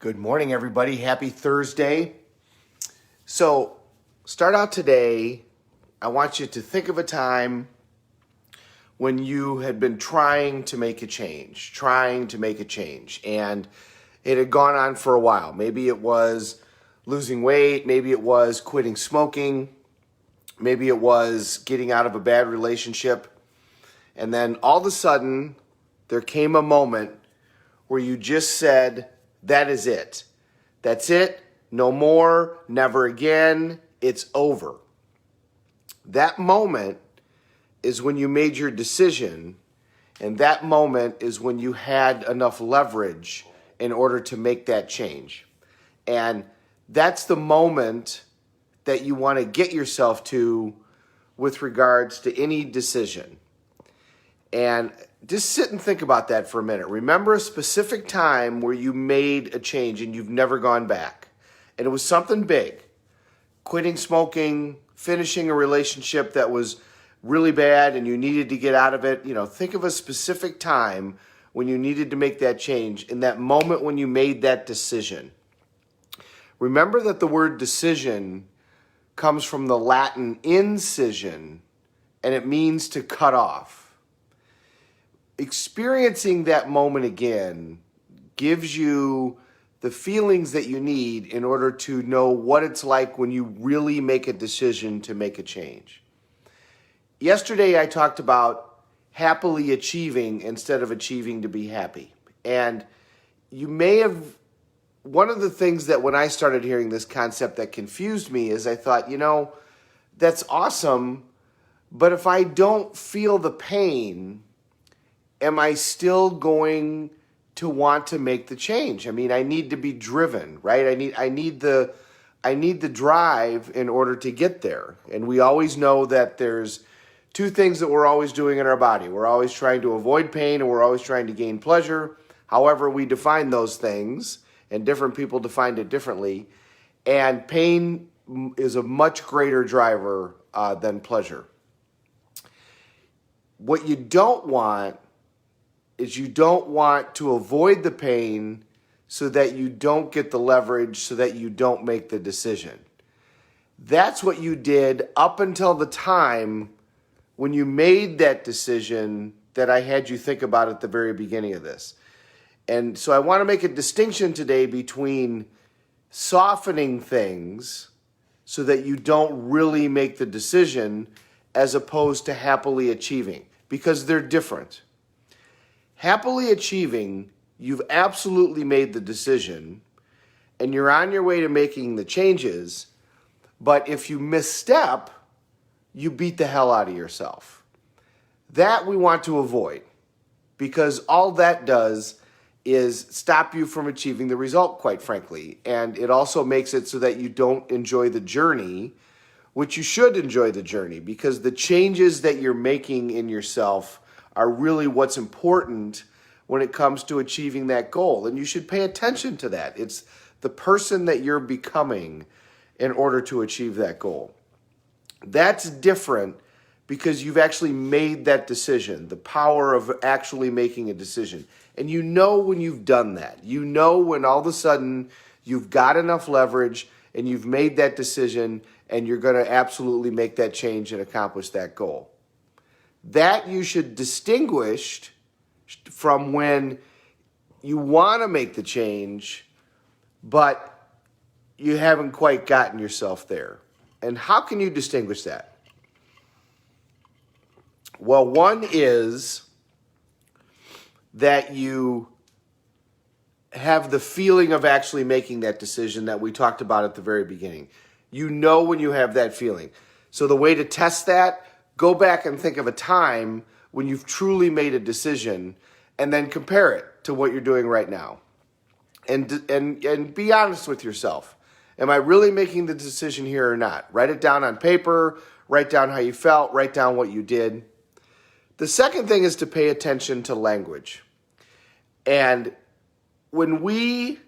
Good morning, everybody. Happy Thursday. So, start out today. I want you to think of a time when you had been trying to make a change, and it had gone on for a while. Maybe it was losing weight, maybe it was quitting smoking, maybe it was getting out of a bad relationship. And then all of a sudden, there came a moment where you just said, that is it. That's it. No more. Never again. It's over. That moment is when you made your decision, and that moment is when you had enough leverage in order to make that change. And that's the moment that you want to get yourself to with regards to any decision. And just sit and think about that for a minute. Remember a specific time where you made a change and you've never gone back. And it was something big. Quitting smoking, finishing a relationship that was really bad and you needed to get out of it. Think of a specific time when you needed to make that change, in that moment when you made that decision. Remember that the word decision comes from the Latin incision, and it means to cut off. Experiencing that moment again gives you the feelings that you need in order to know what it's like when you really make a decision to make a change. Yesterday, I talked about happily achieving instead of achieving to be happy. And you may have, one of the things that when I started hearing this concept that confused me is I thought, that's awesome, but if I don't feel the pain, am I still going to want to make the change? I mean, I need to be driven, right? I need the drive in order to get there. And we always know that there's two things that we're always doing in our body. We're always trying to avoid pain, and we're always trying to gain pleasure. However, we define those things, and different people define it differently. And pain is a much greater driver than pleasure. What you don't want is you don't want to avoid the pain so that you don't get the leverage, so that you don't make the decision. That's what you did up until the time when you made that decision that I had you think about at the very beginning of this. And so I want to make a distinction today between softening things so that you don't really make the decision as opposed to happily achieving, because they're different. Happily achieving, you've absolutely made the decision and you're on your way to making the changes, but if you misstep, you beat the hell out of yourself. That we want to avoid, because all that does is stop you from achieving the result, quite frankly. And it also makes it so that you don't enjoy the journey, which you should enjoy the journey, because the changes that you're making in yourself are really what's important when it comes to achieving that goal. And you should pay attention to that. It's the person that you're becoming in order to achieve that goal. That's different because you've actually made that decision, the power of actually making a decision. And you know when you've done that. You know when all of a sudden you've got enough leverage and you've made that decision and you're going to absolutely make that change and accomplish that goal. That you should distinguish from when you want to make the change, but you haven't quite gotten yourself there. And how can you distinguish that? Well, one is that you have the feeling of actually making that decision that we talked about at the very beginning. You know when you have that feeling. So the way to test that, go back and think of a time when you've truly made a decision and then compare it to what you're doing right now. And be honest with yourself. Am I really making the decision here or not? Write it down on paper, write down how you felt, write down what you did. The second thing is to pay attention to language. And when we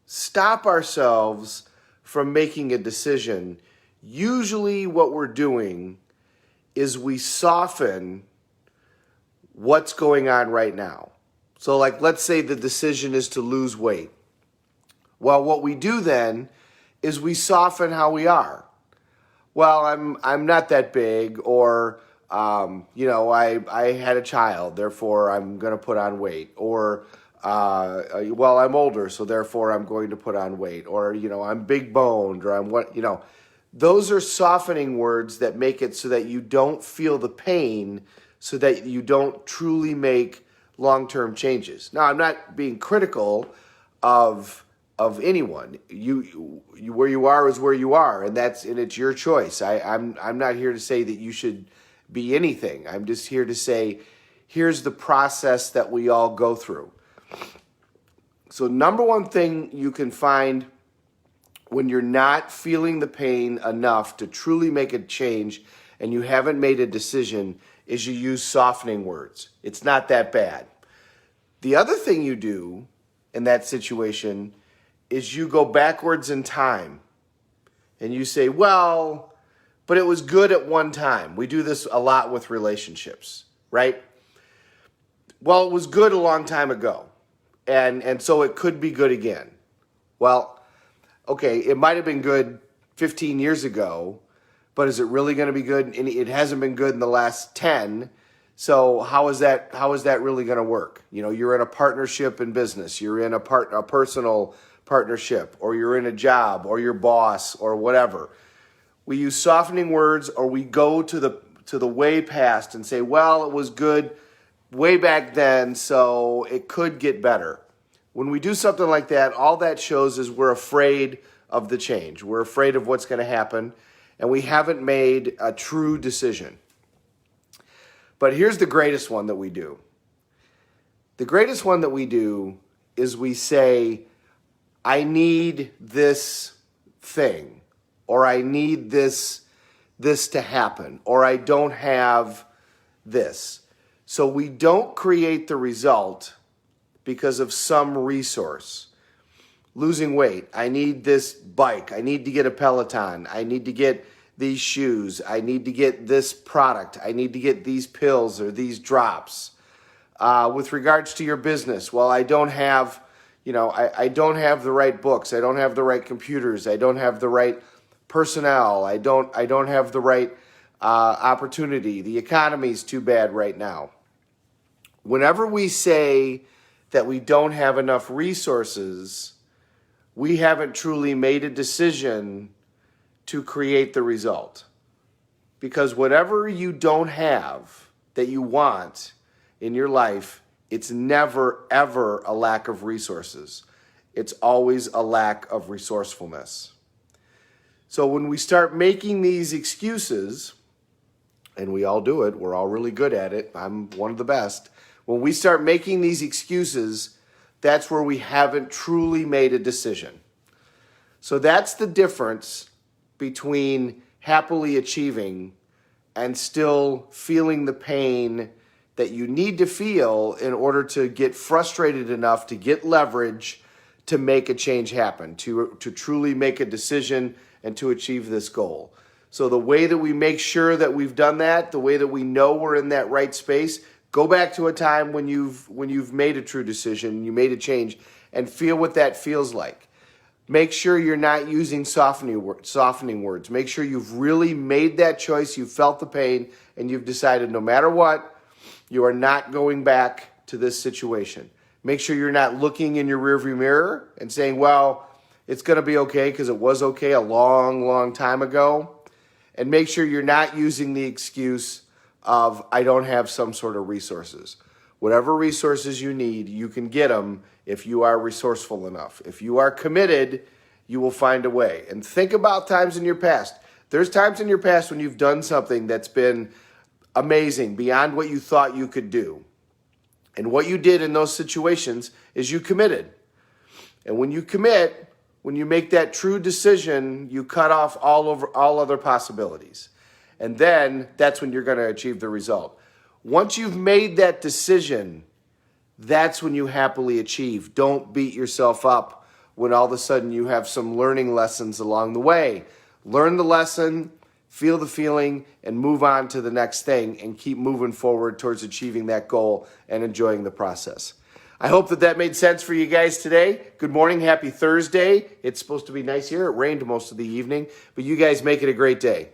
stop ourselves from making a decision, usually what we're doing is we soften what's going on right now. So like, let's say the decision is to lose weight. Well, what we do then is we soften how we are. Well, I'm not that big, or I had a child, therefore I'm going to put on weight, or well, I'm older, so therefore I'm going to put on weight, or I'm big boned, or I'm what. Those are softening words that make it so that you don't feel the pain, so that you don't truly make long-term changes. Now, I'm not being critical of anyone. You where you are is where you are, and it's your choice. I'm not here to say that you should be anything. I'm just here to say, here's the process that we all go through. So number one thing you can find when you're not feeling the pain enough to truly make a change and you haven't made a decision is you use softening words. It's not that bad. The other thing you do in that situation is you go backwards in time and you say, well, but it was good at one time. We do this a lot with relationships, right? Well, it was good a long time ago, and so it could be good again. Well, okay, it might have been good 15 years ago, but is it really going to be good? And it hasn't been good in the last 10. So how is that really going to work? You're in a partnership in business, you're in a personal partnership, or you're in a job, or your boss, or whatever. We use softening words, or we go to the way past and say, well, it was good way back then, so it could get better. When we do something like that, all that shows is we're afraid of the change. We're afraid of what's going to happen, and we haven't made a true decision. But here's the greatest one that we do. The greatest one that we do is we say, I need this thing, or I need this to happen, or I don't have this. So we don't create the result because of some resource. Losing weight, I need this bike, I need to get a Peloton, I need to get these shoes, I need to get this product, I need to get these pills or these drops. With regards to your business, well, I don't have, I don't have the right books, I don't have the right computers, I don't have the right personnel, I don't have the right opportunity, the economy's too bad right now. Whenever we say that we don't have enough resources, we haven't truly made a decision to create the result. Because whatever you don't have that you want in your life, it's never, ever a lack of resources. It's always a lack of resourcefulness. So when we start making these excuses, and we all do it, we're all really good at it, I'm one of the best. When we start making these excuses, that's where we haven't truly made a decision. So that's the difference between happily achieving and still feeling the pain that you need to feel in order to get frustrated enough to get leverage to make a change happen, to truly make a decision and to achieve this goal. So the way that we make sure that we've done that, the way that we know we're in that right space, go back to a time when you've made a true decision, you made a change, and feel what that feels like. Make sure you're not using softening words. Make sure you've really made that choice, you've felt the pain, and you've decided no matter what, you are not going back to this situation. Make sure you're not looking in your rearview mirror and saying, well, it's going to be okay because it was okay a long, long time ago. And make sure you're not using the excuse of, I don't have some sort of resources. Whatever resources you need, you can get them if you are resourceful enough. If you are committed, you will find a way. And think about times in your past. There's times in your past when you've done something that's been amazing, beyond what you thought you could do. And what you did in those situations is you committed. And when you commit, when you make that true decision, you cut off all other possibilities. And then that's when you're going to achieve the result. Once you've made that decision, that's when you happily achieve. Don't beat yourself up when all of a sudden you have some learning lessons along the way. Learn the lesson, feel the feeling, and move on to the next thing and keep moving forward towards achieving that goal and enjoying the process. I hope that made sense for you guys today. Good morning. Happy Thursday. It's supposed to be nice here. It rained most of the evening, but you guys make it a great day.